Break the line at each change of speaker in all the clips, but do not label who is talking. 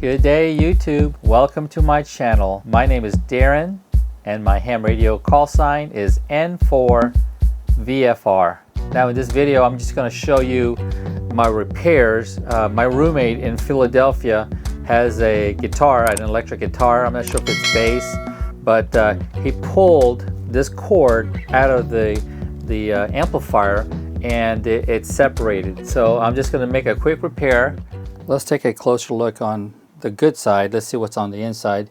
Good day, YouTube. Welcome to my channel. My name is Darren and my ham radio call sign is N4VFR. Now in this video I'm just going to show you my repairs. My roommate in Philadelphia has a guitar, an electric guitar. I'm not sure if it's bass, but he pulled this cord out of the amplifier and it's separated. So I'm just going to make a quick repair. Let's take a closer look on the good side. Let's see what's on the inside.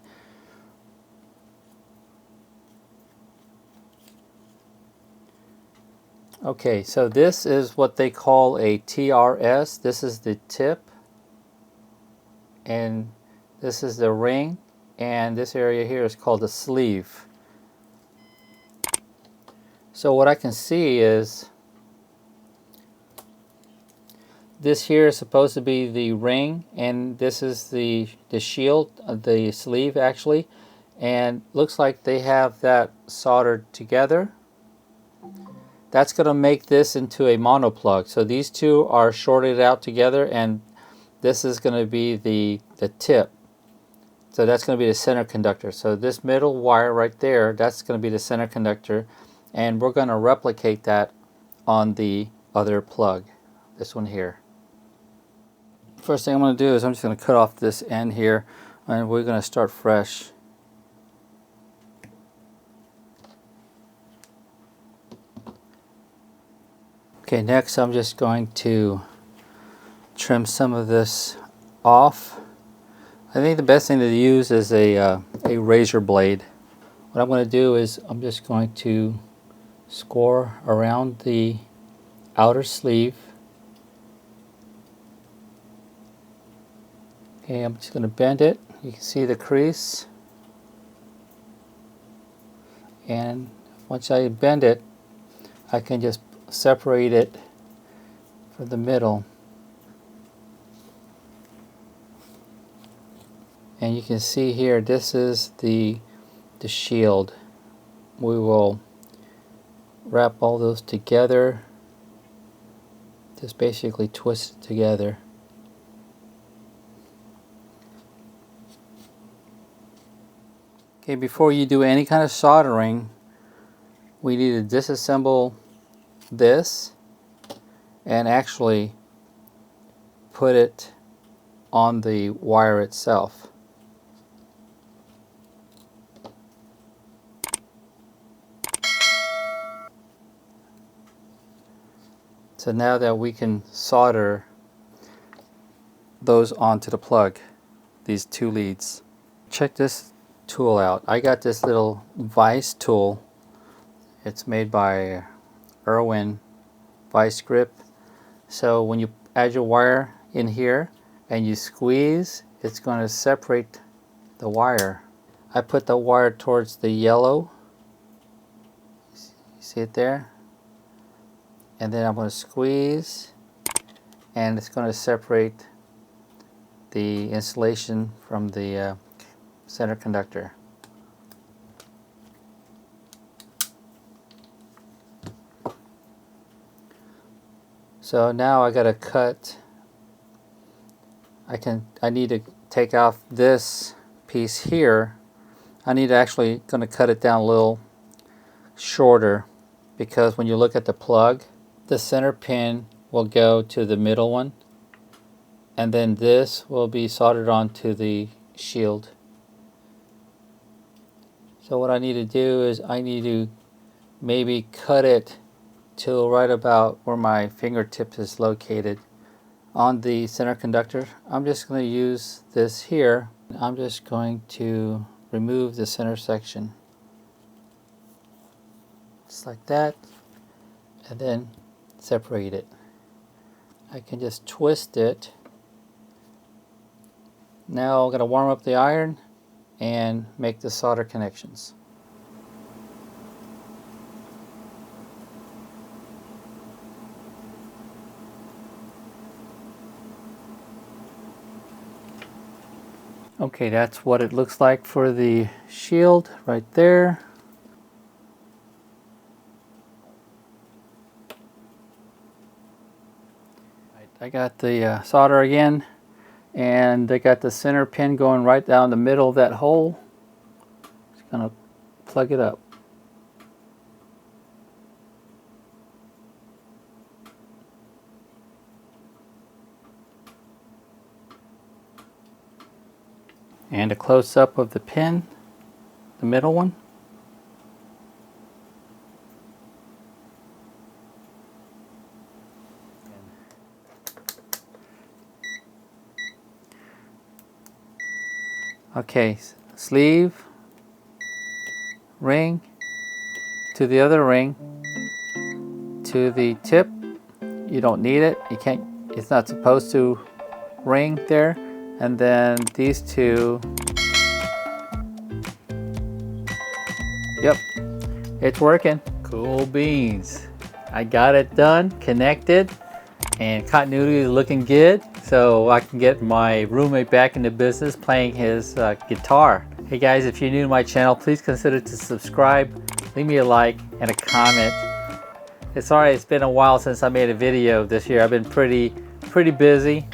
Okay, so this is what they call a TRS. This is the tip, and this is the ring, and this area here is called the sleeve. So what I can see is this here is supposed to be the ring, and this is the shield, the sleeve actually, and looks like they have that soldered together. That's going to make this into a mono plug. So these two are shorted out together, and this is going to be the tip. So that's going to be the center conductor. So this middle wire right there, that's going to be the center conductor, and we're going to replicate that on the other plug, this one here. First thing I'm going to do is I'm just going to cut off this end here, and we're going to start fresh. Okay, next I'm just going to trim some of this off. I think the best thing to use is a razor blade. What I'm going to do is I'm just going to score around the outer sleeve. Okay, I'm just going to bend it. You can see the crease. And once I bend it, I can just separate it from the middle. And you can see here, this is the shield. We will wrap all those together. Just basically twist it together. Okay, before you do any kind of soldering, we need to disassemble this and actually put it on the wire itself. So now that we can solder those onto the plug, these two leads. Check this tool out. I got this little vise tool. It's made by Irwin vice grip. So when you add your wire in here and you squeeze, it's going to separate the wire. I put the wire towards the yellow. You see it there? And then I'm going to squeeze, and it's going to separate the insulation from the center conductor. So now I got to cut. I need to take off this piece here. I need to actually going to cut it down a little shorter, because when you look at the plug, the center pin will go to the middle one, and then this will be soldered onto the shield. So what I need to do is I need to maybe cut it till right about where my fingertip is located on the center conductor. I'm just going to use this here. I'm just going to remove the center section. Just like that, and then separate it. I can just twist it. Now I'm going to warm up the iron and make the solder connections. Okay, that's what it looks like for the shield right there. I got the solder again, And they got the center pin going right down the middle of that hole. Just gonna plug it up. And a close-up of the pin, the middle one. Okay, sleeve, ring, to the other ring, to the tip. You don't need it. You can't, it's not supposed to ring there. And then these two. Yep, it's working. Cool beans. I got it done, connected, and continuity is looking good. So I can get my roommate back into business playing his guitar. Hey guys, if you're new to my channel, please consider to subscribe, leave me a like and a comment. It's alright, it's been a while since I made a video this year. I've been pretty busy,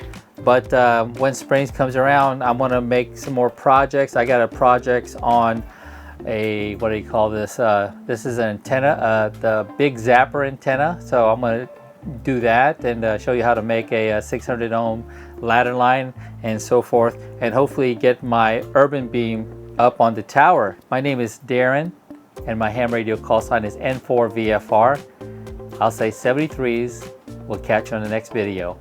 but when spring comes around, I'm gonna make some more projects. I got a project on a, what do you call this? This is an antenna, the big zapper antenna. So I'm gonna do that and show you how to make a 600 ohm ladder line and so forth, and hopefully get my urban beam up on the tower. My name is Darren and my ham radio call sign is N4VFR. I'll say 73s. We'll catch you on the next video.